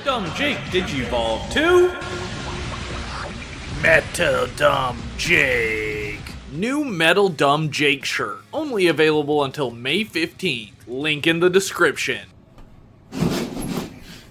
Dumb Jake Digivolve 2. Metal Dumb Jake. New Metal Dumb Jake shirt. Only available until May 15th. Link in the description.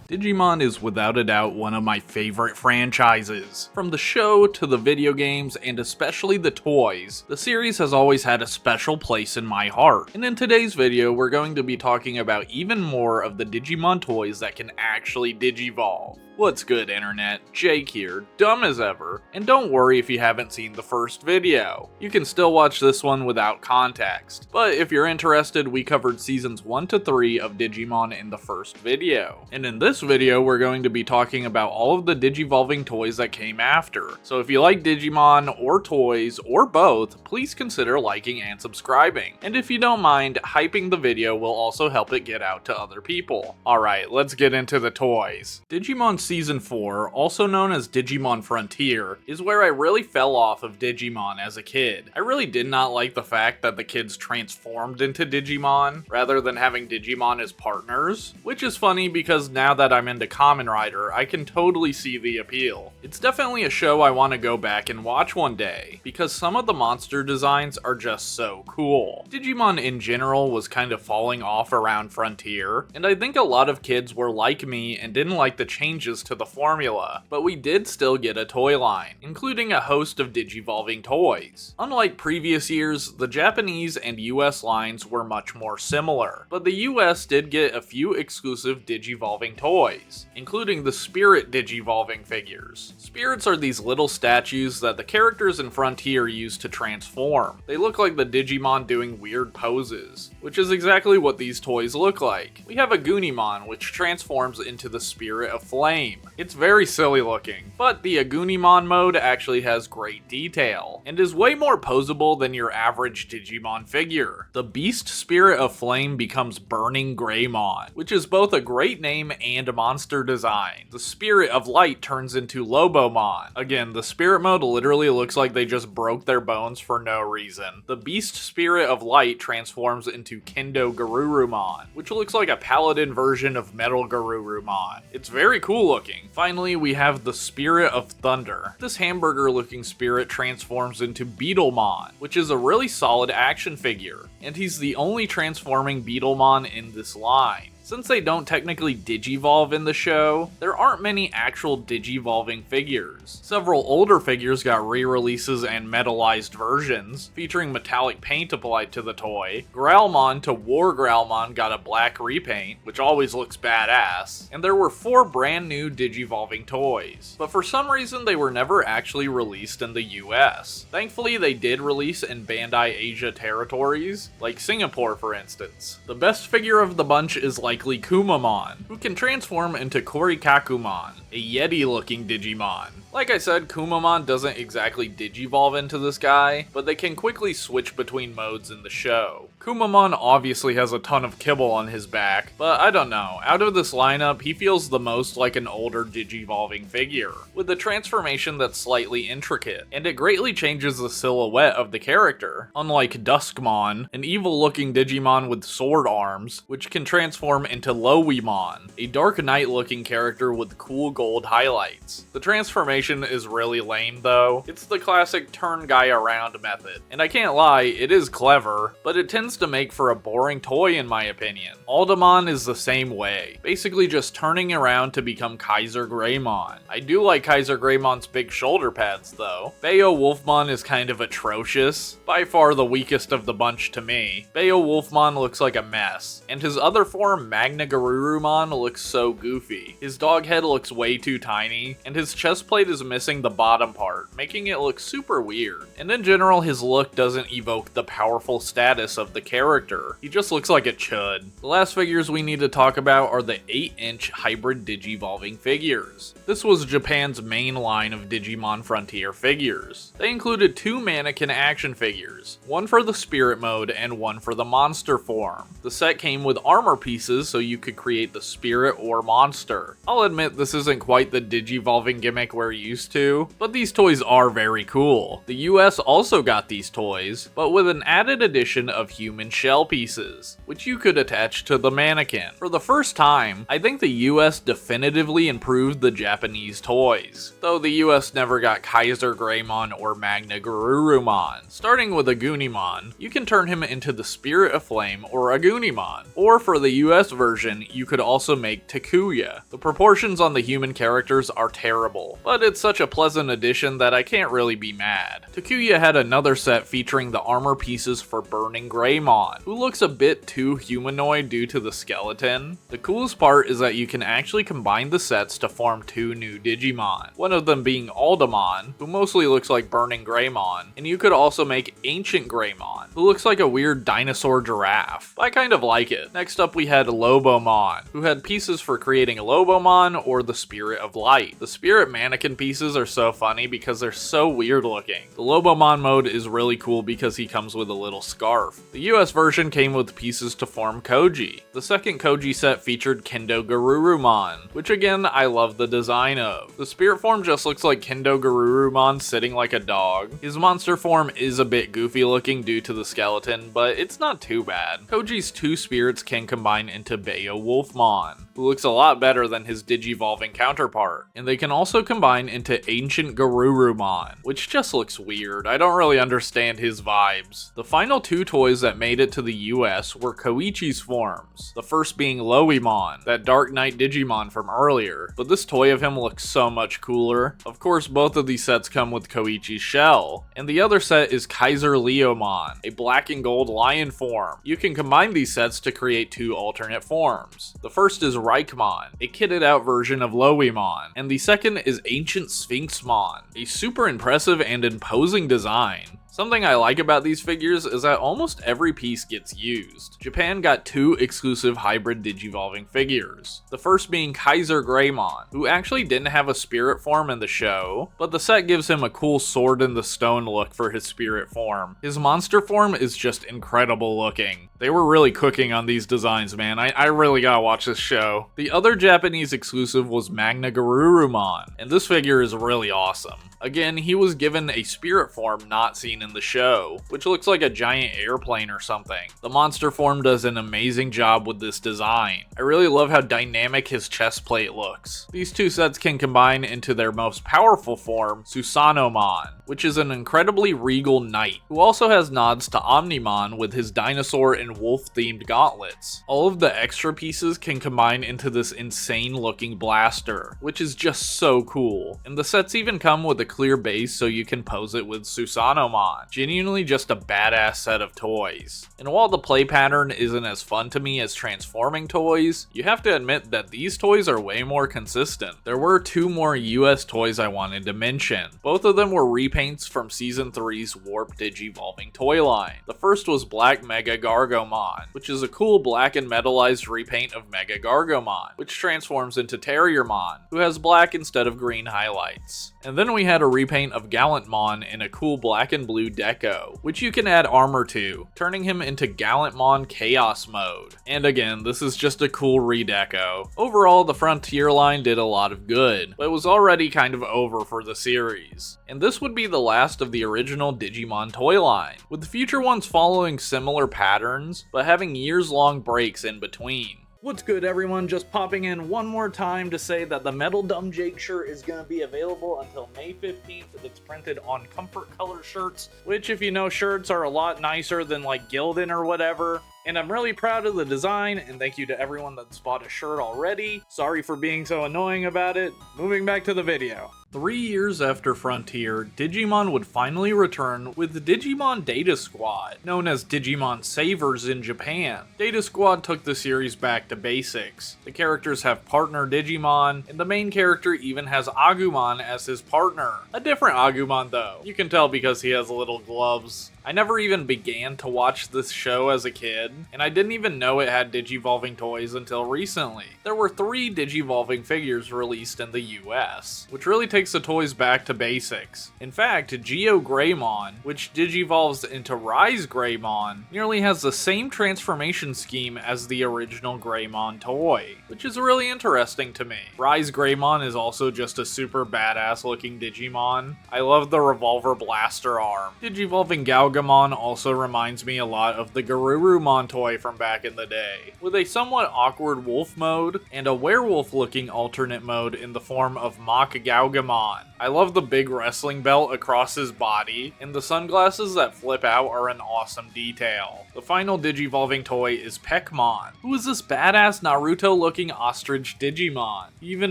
Digimon is without a doubt one of my favorite franchises. From the show to the video games and especially the toys, the series has always had a special place in my heart. And in today's video, we're going to be talking about even more of the Digimon toys that can actually digivolve. What's good, internet? Jake here, dumb as ever, and don't worry if you haven't seen the first video. You can still watch this one without context, but if you're interested, we covered seasons 1 to 3 of Digimon in the first video. And in this video, we're going to be talking about all of the digivolving toys that came after. So if you like Digimon, or toys, or both, please consider liking and subscribing. And if you don't mind, hyping the video will also help it get out to other people. Alright, let's get into the toys. Digimon Season 4, also known as Digimon Frontier, is where I really fell off of Digimon as a kid. I really did not like the fact that the kids transformed into Digimon, rather than having Digimon as partners, which is funny because now that I'm into Kamen Rider, I can totally see the appeal. It's definitely a show I want to go back and watch one day, because some of the monster designs are just so cool. Digimon in general was kind of falling off around Frontier, and I think a lot of kids were like me and didn't like the changes to the formula, but we did still get a toy line, including a host of digivolving toys. Unlike previous years, the Japanese and US lines were much more similar, but the US did get a few exclusive digivolving toys, including the Spirit digivolving figures. Spirits are these little statues that the characters in Frontier use to transform. They look like the Digimon doing weird poses, which is exactly what these toys look like. We have a Agunimon, which transforms into the Spirit of Flame. It's very silly looking, but the Agunimon mode actually has great detail, and is way more posable than your average Digimon figure. The Beast Spirit of Flame becomes Burning Greymon, which is both a great name and a monster design. The Spirit of Light turns into Lobomon. Again, the Spirit mode literally looks like they just broke their bones for no reason. The Beast Spirit of Light transforms into Kendo Garurumon, which looks like a paladin version of Metal Garurumon. It's very cool looking. Finally, we have the Spirit of Thunder. This hamburger-looking spirit transforms into Beetlemon, which is a really solid action figure, and he's the only transforming Beetlemon in this line. Since they don't technically digivolve in the show, there aren't many actual digivolving figures. Several older figures got re-releases and metallized versions, featuring metallic paint applied to the toy. Growlmon to War Growlmon got a black repaint, which always looks badass, and there were 4 brand new digivolving toys. But for some reason they were never actually released in the US. Thankfully they did release in Bandai Asia territories, like Singapore for instance. The best figure of the bunch is likely Kumamon, who can transform into Korikakumon, a Yeti-looking Digimon. Like I said, Kumamon doesn't exactly digivolve into this guy, but they can quickly switch between modes in the show. Kumamon obviously has a ton of kibble on his back, but I don't know, out of this lineup, he feels the most like an older digivolving figure, with a transformation that's slightly intricate, and it greatly changes the silhouette of the character, unlike Duskmon, an evil-looking Digimon with sword arms, which can transform into Lowimon, a Dark Knight-looking character with cool gold highlights. The transformation is really lame though. It's the classic turn guy around method, and I can't lie, it is clever, but it tends to make for a boring toy in my opinion. Aldamon is the same way, basically just turning around to become Kaiser Greymon. I do like Kaiser Greymon's big shoulder pads though. Beowulfmon is kind of atrocious, by far the weakest of the bunch to me. Beowulfmon looks like a mess, and his other form, Magna Garurumon, looks so goofy. His dog head looks way too tiny, and his chest plate is missing the bottom part, making it look super weird. And in general, his look doesn't evoke the powerful status of the character. He just looks like a chud. The last figures we need to talk about are the 8-inch hybrid digivolving figures. This was Japan's main line of Digimon Frontier figures. They included 2 mannequin action figures, one for the spirit mode and one for the monster form. The set came with armor pieces pieces so you could create the spirit or monster. I'll admit this isn't quite the digivolving gimmick we're used to, but these toys are very cool. The US also got these toys, but with an added addition of human shell pieces, which you could attach to the mannequin. For the first time, I think the US definitively improved the Japanese toys, though the US never got Kaiser Greymon or Magna Garurumon. Starting with Agunimon, you can turn him into the Spirit of Flame or Agunimon, or for the US version, you could also make Takuya. The proportions on the human characters are terrible, but it's such a pleasant addition that I can't really be mad. Takuya had another set featuring the armor pieces for Burning Greymon, who looks a bit too humanoid due to the skeleton. The coolest part is that you can actually combine the sets to form two new Digimon, one of them being Aldamon, who mostly looks like Burning Greymon, and you could also make Ancient Greymon, who looks like a weird dinosaur giraffe. I kind of like it. Next up we had Lobomon, who had pieces for creating Lobomon or the Spirit of Light. The Spirit mannequin pieces are so funny because they're so weird looking. The Lobomon mode is really cool because he comes with a little scarf. The US version came with pieces to form Koji. The second Koji set featured Kendo Garurumon, which again I love the design of. The spirit form just looks like Kendo Garurumon sitting like a dog. His monster form is a bit goofy looking due to the skeleton, but it's not too bad. Koji's two spirits can combine into Beowulfmon, who looks a lot better than his digivolving counterpart. And they can also combine into Ancient Garurumon, which just looks weird. I don't really understand his vibes. The final two toys that made it to the US were Koichi's forms, the first being Loimon, that Dark Knight Digimon from earlier, but this toy of him looks so much cooler. Of course, both of these sets come with Koichi's shell, and the other set is Kaiser Leomon, a black and gold lion form. You can combine these sets to create two alternate forms. The first is Reichmon, a kitted out version of Loimon, and the second is Ancient Sphinxmon, a super impressive and imposing design. Something I like about these figures is that almost every piece gets used. Japan got two exclusive hybrid digivolving figures, the first being Kaiser Greymon, who actually didn't have a spirit form in the show, but the set gives him a cool sword in the stone look for his spirit form. His monster form is just incredible looking. They were really cooking on these designs, man. I really gotta watch this show. The other Japanese exclusive was Magna Garurumon, and this figure is really awesome. Again, he was given a spirit form not seen in the show, which looks like a giant airplane or something. The monster form does an amazing job with this design. I really love how dynamic his chest plate looks. These two sets can combine into their most powerful form, Susanomon, which is an incredibly regal knight, who also has nods to Omnimon with his dinosaur and wolf-themed gauntlets. All of the extra pieces can combine into this insane-looking blaster, which is just so cool. And the sets even come with a clear base so you can pose it with Susanomon. Genuinely just a badass set of toys. And while the play pattern isn't as fun to me as transforming toys, you have to admit that these toys are way more consistent. There were two more US toys I wanted to mention. Both of them were repaints from Season 3's Warp Digivolving toy line. The first was Black Mega Gargomon, which is a cool black and metallized repaint of Mega Gargomon, which transforms into Terriermon, who has black instead of green highlights. And then we had a repaint of Gallantmon in a cool black and blue deco, which you can add armor to, turning him into Gallantmon Chaos mode. And again, this is just a cool redeco. Overall, the Frontier line did a lot of good, but it was already kind of over for the series. And this would be the last of the original Digimon toy line, with the future ones following similar patterns, but having years-long breaks in between. What's good, everyone? Just popping in one more time to say that the Metal Dumb Jake shirt is going to be available until May 15th. It's printed on Comfort Color shirts, which, if you know, shirts are a lot nicer than like Gildan or whatever. And I'm really proud of the design, and thank you to everyone that's bought a shirt already. Sorry for being so annoying about it. Moving back to the video. 3 years after Frontier, Digimon would finally return with the Digimon Data Squad, known as Digimon Savers in Japan. Data Squad took the series back to basics. The characters have partner Digimon, and the main character even has Agumon as his partner. A different Agumon though. You can tell because he has little gloves. I never even began to watch this show as a kid, and I didn't even know it had digivolving toys until recently. There were 3 digivolving figures released in the US, which really takes the toys back to basics. In fact, Geo Greymon, which digivolves into Rise Greymon, nearly has the same transformation scheme as the original Greymon toy, which is really interesting to me. Rise Greymon is also just a super badass looking Digimon. I love the revolver blaster arm. Digivolving Galgamon also reminds me a lot of the Garurumon toy from back in the day, with a somewhat awkward wolf mode and a werewolf looking alternate mode in the form of Mock Galgamon. I love the big wrestling belt across his body, and the sunglasses that flip out are an awesome detail. The final digivolving toy is Peckmon, who is this badass Naruto looking ostrich Digimon. He even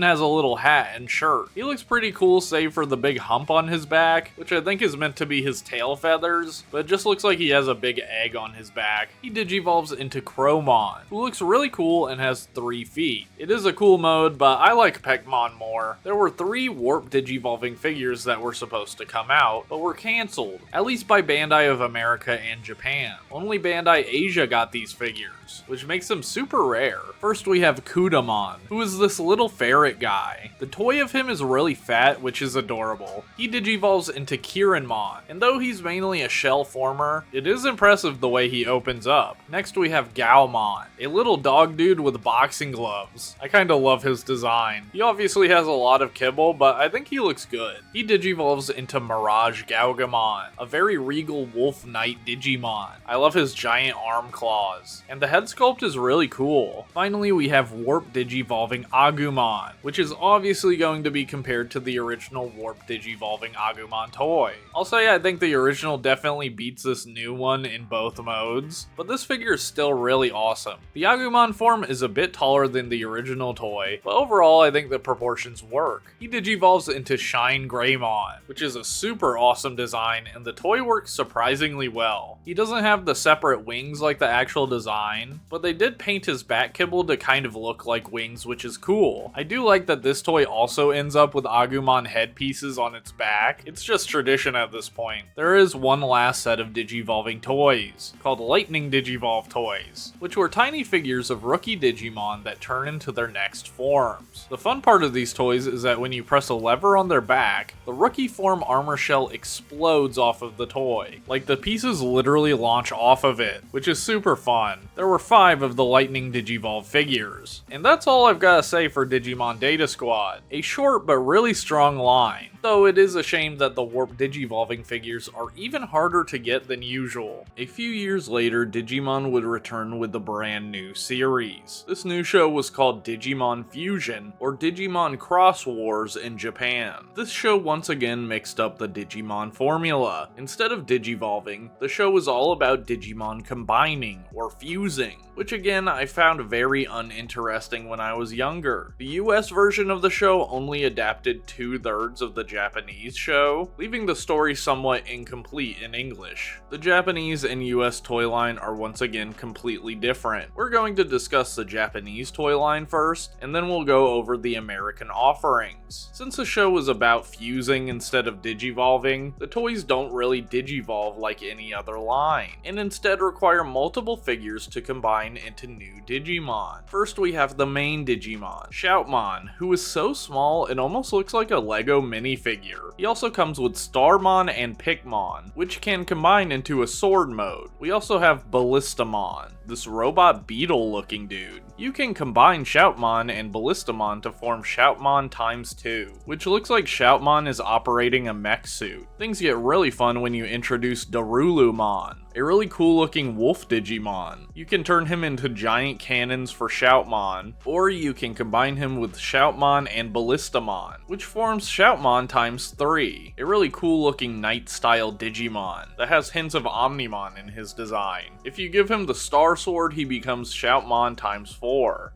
has a little hat and shirt. He looks pretty cool save for the big hump on his back, which I think is meant to be his tail feathers, but it just looks like he has a big egg on his back. He digivolves into Crowmon, who looks really cool and has 3 feet. It is a cool mode, but I like Peckmon more. There were 3 Warp digivolving figures that were supposed to come out, but were cancelled, at least by Bandai of America and Japan. Only Bandai Asia got these figures, which makes them super rare. First we have Kudamon, who is this little ferret guy. The toy of him is really fat, which is adorable. He digivolves into Kirinmon, and though he's mainly a shell former, it is impressive the way he opens up. Next we have Gaomon, a little dog dude with boxing gloves. I kinda love his design. He obviously has a lot of kibble, but I think he looks good. He digivolves into Mirage Gaugamon, a very regal wolf knight Digimon. I love his giant arm claws, and the head sculpt is really cool. Finally, we have Warp digivolving Agumon, which is obviously going to be compared to the original Warp digivolving Agumon toy. I'll say I think the original definitely beats this new one in both modes, but this figure is still really awesome. The Agumon form is a bit taller than the original toy, but overall I think the proportions work. He digivolves into Shine Greymon, which is a super awesome design, and the toy works surprisingly well. He doesn't have the separate wings like the actual design, but they did paint his back kibble to kind of look like wings, which is cool. I do like that this toy also ends up with Agumon headpieces on its back. It's just tradition at this point. There is one last set of digivolving toys, called Lightning Digivolve toys, which were tiny figures of rookie Digimon that turn into their next forms. The fun part of these toys is that when you press a lever on their back, the rookie form armor shell explodes off of the toy. Like the pieces literally launch off of it, which is super fun. There were 5 of the Lightning Digivolve figures. And that's all I've got to say for Digimon Data Squad. A short but really strong line, though it is a shame that the Warp digivolving figures are even harder to get than usual. A few years later, Digimon would return with a brand new series. This new show was called Digimon Fusion, or Digimon Cross Wars in Japan. This show once again mixed up the Digimon formula. Instead of digivolving, the show was all about Digimon combining, or fusing, which again I found very uninteresting when I was younger. The US version of the show only adapted 2/3 of the Japanese show, leaving the story somewhat incomplete in English. The Japanese and US toy line are once again completely different. We're going to discuss the Japanese toy line first, and then we'll go over the American offerings. Since the show was about fusing instead of digivolving, the toys don't really digivolve like any other line, and instead require multiple figures to combine into new Digimon. First we have the main Digimon, Shoutmon, who is so small it almost looks like a Lego minifigure. He also comes with Starmon and Pickmon, which can combine into a sword mode. We also have Ballistamon, this robot beetle looking dude. You can combine Shoutmon and Ballistamon to form Shoutmon ×2, which looks like Shoutmon is operating a mech suit. Things get really fun when you introduce Darulumon, a really cool looking wolf Digimon. You can turn him into giant cannons for Shoutmon, or you can combine him with Shoutmon and Ballistamon, which forms Shoutmon ×3, a really cool looking knight style Digimon that has hints of Omnimon in his design. If you give him the Star Sword, he becomes Shoutmon ×4.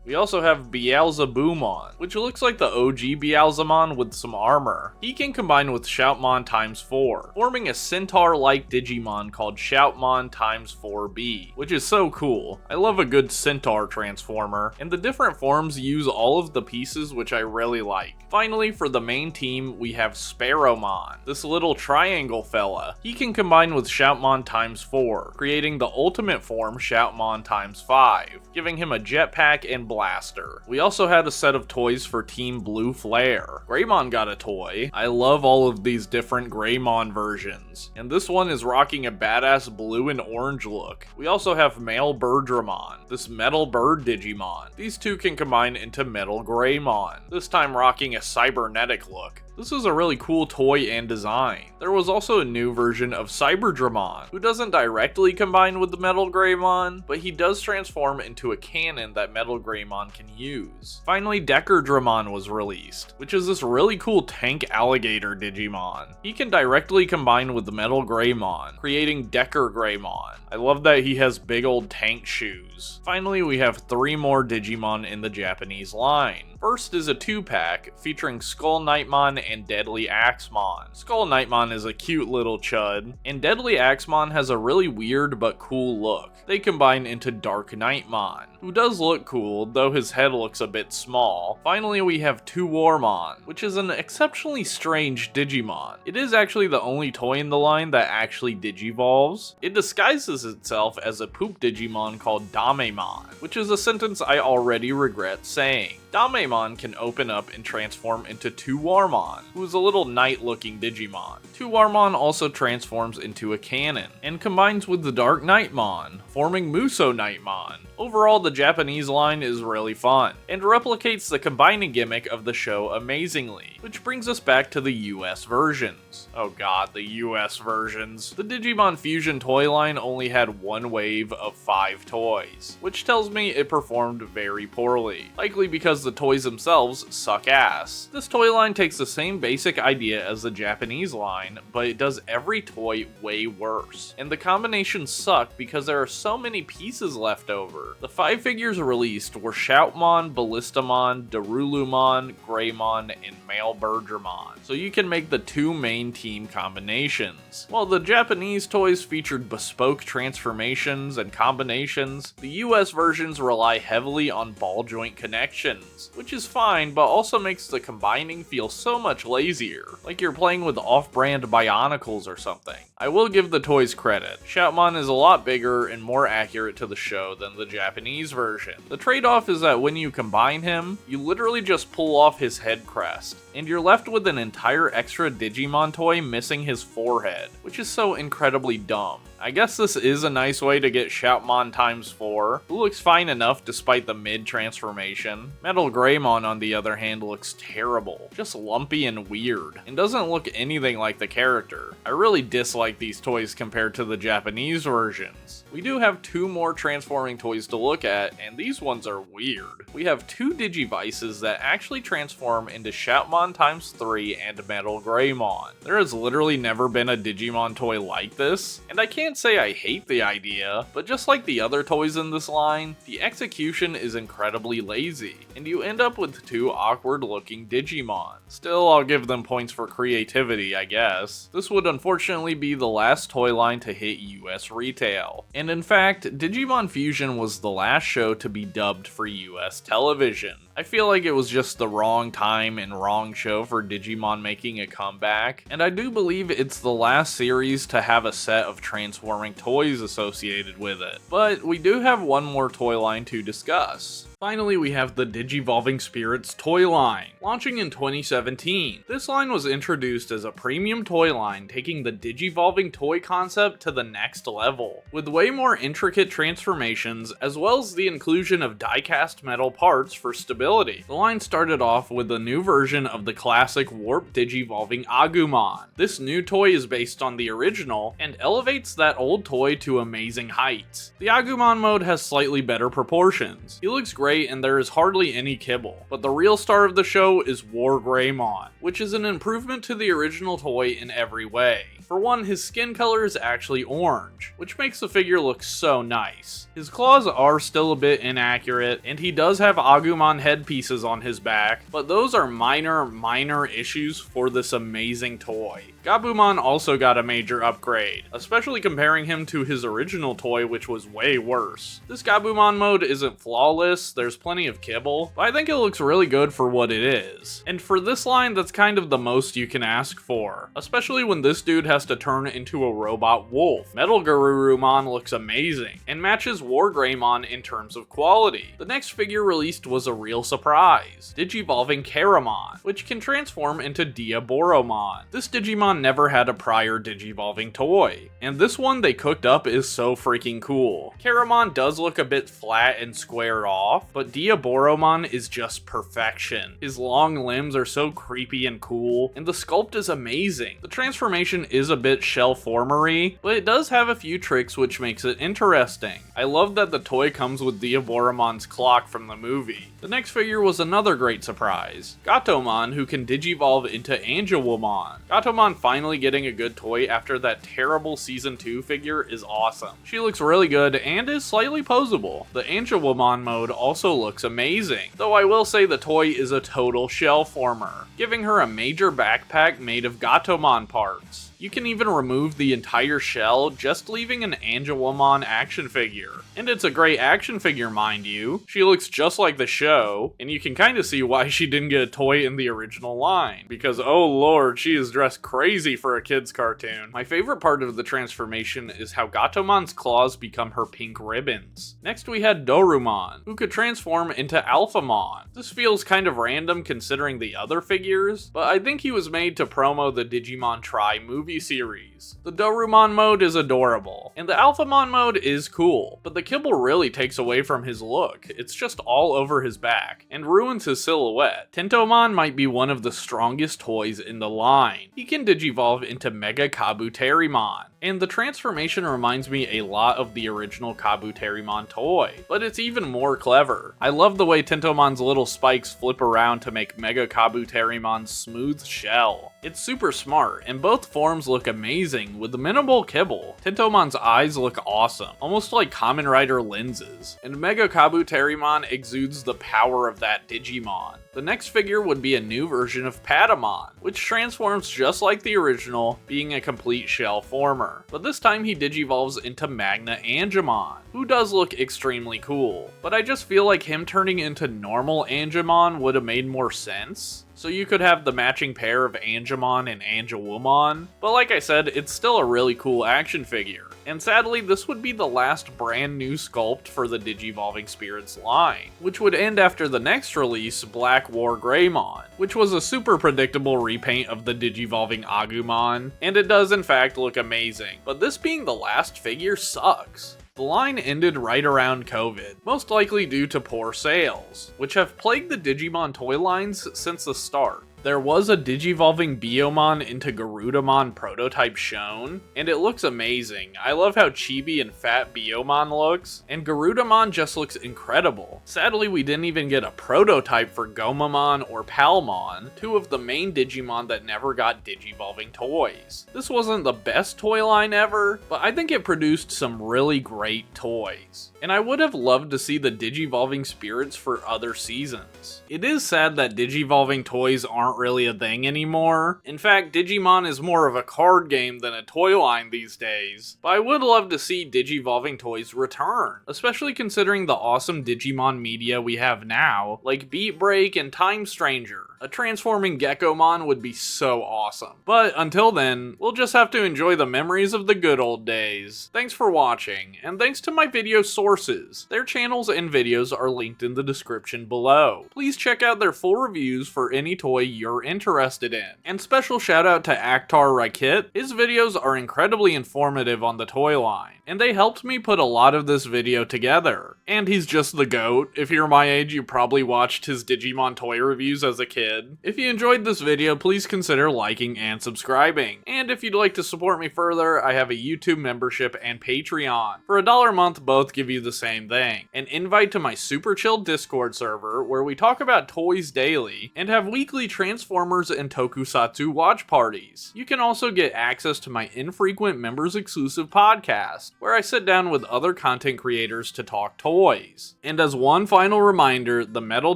We also have Beelzebumon, which looks like the OG Beelzemon with some armor. He can combine with Shoutmon ×4, forming a centaur-like Digimon called Shoutmon Greymon times 4B, which is so cool. I love a good centaur transformer, and the different forms use all of the pieces, which I really like. Finally, for the main team, we have Sparrowmon, this little triangle fella. He can combine with Shoutmon times 4, creating the ultimate form Shoutmon times 5, giving him a jetpack and blaster. We also had a set of toys for Team Blue Flare. Greymon got a toy. I love all of these different Greymon versions, and this one is rocking a badass blue and orange look. We also have Male Birdramon, this metal bird Digimon. These two can combine into Metal Greymon, this time rocking a cybernetic look. This is a really cool toy and design. There was also a new version of Cyberdramon, who doesn't directly combine with the Metal Greymon, but he does transform into a cannon that Metal Greymon can use. Finally, Dekardramon was released, which is this really cool tank alligator Digimon. He can directly combine with the Metal Greymon, creating Decker Greymon. I love that he has big old tank shoes. Finally, we have 3 more Digimon in the Japanese line. First is a 2-pack featuring Skull Knightmon and Deadly Axemon. Skull Knightmon is a cute little chud, and Deadly Axemon has a really weird but cool look. They combine into Dark Knightmon, who does look cool, though his head looks a bit small. Finally, we have 2 Warmon, which is an exceptionally strange Digimon. It is actually the only toy in the line that actually digivolves. It disguises itself as a poop Digimon called Damemon, which is a sentence I already regret saying. Damemon can open up and transform into 2 Warmon, who is a little knight-looking Digimon. 2 Warmon also transforms into a cannon, and combines with the Dark Knightmon, forming Muso Knightmon. Overall, the Japanese line is really fun, and replicates the combining gimmick of the show amazingly, which brings us back to the US versions. Oh god, the US versions. The Digimon Fusion toy line only had 1 wave of 5 toys, which tells me it performed very poorly, likely because the toys themselves suck ass. This toy line takes the same basic idea as the Japanese line, but it does every toy way worse, and the combinations suck because there are so many pieces left over. The 5 figures released were Shoutmon, Ballistamon, Darulumon, Greymon, and Male Birdramon, so you can make the 2 main team combinations. While the Japanese toys featured bespoke transformations and combinations, the US versions rely heavily on ball joint connections, which is fine, but also makes the combining feel so much lazier, like you're playing with off-brand Bionicles or something. I will give the toys credit. Shoutmon is a lot bigger and more accurate to the show than the Japanese version. The trade-off is that when you combine him, you literally just pull off his head crest, and you're left with an entire extra Digimon toy missing his forehead, which is so incredibly dumb. I guess this is a nice way to get Shoutmon times 4, who looks fine enough despite the mid-transformation. Metal Greymon, on the other hand, looks terrible, just lumpy and weird, and doesn't look anything like the character. I really dislike these toys compared to the Japanese versions. We do have 2 more transforming toys to look at, and these ones are weird. We have 2 Digivices that actually transform into Shoutmon times 3 and Metal Greymon. There has literally never been a Digimon toy like this, and I can't say I hate the idea, but just like the other toys in this line, the execution is incredibly lazy, and you end up with 2 awkward looking Digimon. Still, I'll give them points for creativity, I guess. This would unfortunately be the last toy line to hit US retail, and in fact, Digimon Fusion was the last show to be dubbed for US television. I feel like it was just the wrong time and wrong show for Digimon making a comeback, and I do believe it's the last series to have a set of transforming toys associated with it. But we do have one more toy line to discuss. Finally, we have the Digivolving Spirits toy line, launching in 2017. This line was introduced as a premium toy line, taking the Digivolving toy concept to the next level, with way more intricate transformations, as well as the inclusion of die-cast metal parts for stability. The line started off with a new version of the classic Warp Digivolving Agumon. This new toy is based on the original, and elevates that old toy to amazing heights. The Agumon mode has slightly better proportions. He looks great great and there is hardly any kibble. But the real star of the show is War Greymon, which is an improvement to the original toy in every way. For one, his skin color is actually orange, which makes the figure look so nice. His claws are still a bit inaccurate, and he does have Agumon headpieces on his back, but those are minor issues for this amazing toy. Gabumon also got a major upgrade, especially comparing him to his original toy, which was way worse. This Gabumon mode isn't flawless, there's plenty of kibble, but I think it looks really good for what it is. And for this line, that's kind of the most you can ask for, especially when this dude has to turn into a robot wolf. Metal Garurumon looks amazing, and matches War Greymon in terms of quality. The next figure released was a real surprise, Digivolving Karamon, which can transform into Diaboromon. This Digimon never had a prior Digivolving toy, and this one they cooked up is so freaking cool. Karamon does look a bit flat and squared off, but Diaboromon is just perfection. His long limbs are so creepy and cool, and the sculpt is amazing. The transformation is a bit shell-formery, but it does have a few tricks which makes it interesting. I love that the toy comes with Diaboromon's clock from the movie. The next figure was another great surprise, Gatomon, who can digivolve into Angewomon. Gatomon finally getting a good toy after that terrible Season 2 figure is awesome. She looks really good and is slightly posable. The Angewomon mode also looks amazing, though I will say the toy is a total shell former, giving her a major backpack made of Gatomon parts. You can even remove the entire shell, just leaving an Angewomon action figure. And it's a great action figure, mind you. She looks just like the show, and you can kind of see why she didn't get a toy in the original line. Because oh lord, she is dressed crazy for a kid's cartoon. My favorite part of the transformation is how Gatomon's claws become her pink ribbons. Next we had Dorumon, who could transform into Alphamon. This feels kind of random considering the other figures, but I think he was made to promo the Digimon Tri movie series. The Dorumon mode is adorable, and the Alphamon mode is cool, but the kibble really takes away from his look. It's just all over his back, and ruins his silhouette. Tentomon might be one of the strongest toys in the line. He can digivolve into Mega Kabuterimon, and the transformation reminds me a lot of the original Kabuterimon toy, but it's even more clever. I love the way Tentomon's little spikes flip around to make Mega Kabuterimon's smooth shell. It's super smart, and both forms look amazing with minimal kibble. Tentomon's eyes look awesome, almost like Kamen Rider lenses, and Mega Kabuterimon exudes the power of that Digimon. The next figure would be a new version of Patamon, which transforms just like the original, being a complete shell former. But this time he digivolves into Magna Angemon, who does look extremely cool. But I just feel like him turning into normal Angemon would have made more sense. So you could have the matching pair of Angemon and Angewomon, but like I said, it's still a really cool action figure. And sadly, this would be the last brand new sculpt for the Digivolving Spirits line, which would end after the next release, Black War Greymon, which was a super predictable repaint of the Digivolving Agumon, and it does in fact look amazing. But this being the last figure sucks. The line ended right around COVID, most likely due to poor sales, which have plagued the Digimon toy lines since the start. There was a Digivolving Biyomon into Garudamon prototype shown, and it looks amazing. I love how chibi and fat Biyomon looks, and Garudamon just looks incredible. Sadly, we didn't even get a prototype for Gomamon or Palmon, two of the main Digimon that never got Digivolving toys. This wasn't the best toy line ever, but I think it produced some really great toys. And I would have loved to see the Digivolving Spirits for other seasons. It is sad that Digivolving toys aren't really a thing anymore. In fact, Digimon is more of a card game than a toy line these days. But I would love to see Digivolving toys return, especially considering the awesome Digimon media we have now, like Beat Break and Time Stranger. A transforming Gekomon would be so awesome. But until then, we'll just have to enjoy the memories of the good old days. Thanks for watching, and thanks to my video sources. Their channels and videos are linked in the description below. Please check out their full reviews for any toy you're interested in. And special shout out to Akhtar Rakit. His videos are incredibly informative on the toy line, and they helped me put a lot of this video together. And he's just the GOAT. If you're my age, you probably watched his Digimon toy reviews as a kid. kid. If you enjoyed this video, please consider liking and subscribing. And if you'd like to support me further, I have a YouTube membership and Patreon. For $1 a month, both give you the same thing: an invite to my super chill Discord server where we talk about toys daily and have weekly Transformers and Tokusatsu watch parties. You can also get access to my infrequent members exclusive podcast where I sit down with other content creators to talk toys. And as one final reminder, the Metal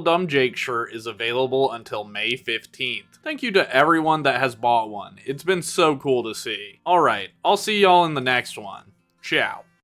Dumb Jake shirt is available until May 15th. Thank you to everyone that has bought one. It's been so cool to see. Alright, I'll see y'all in the next one. Ciao.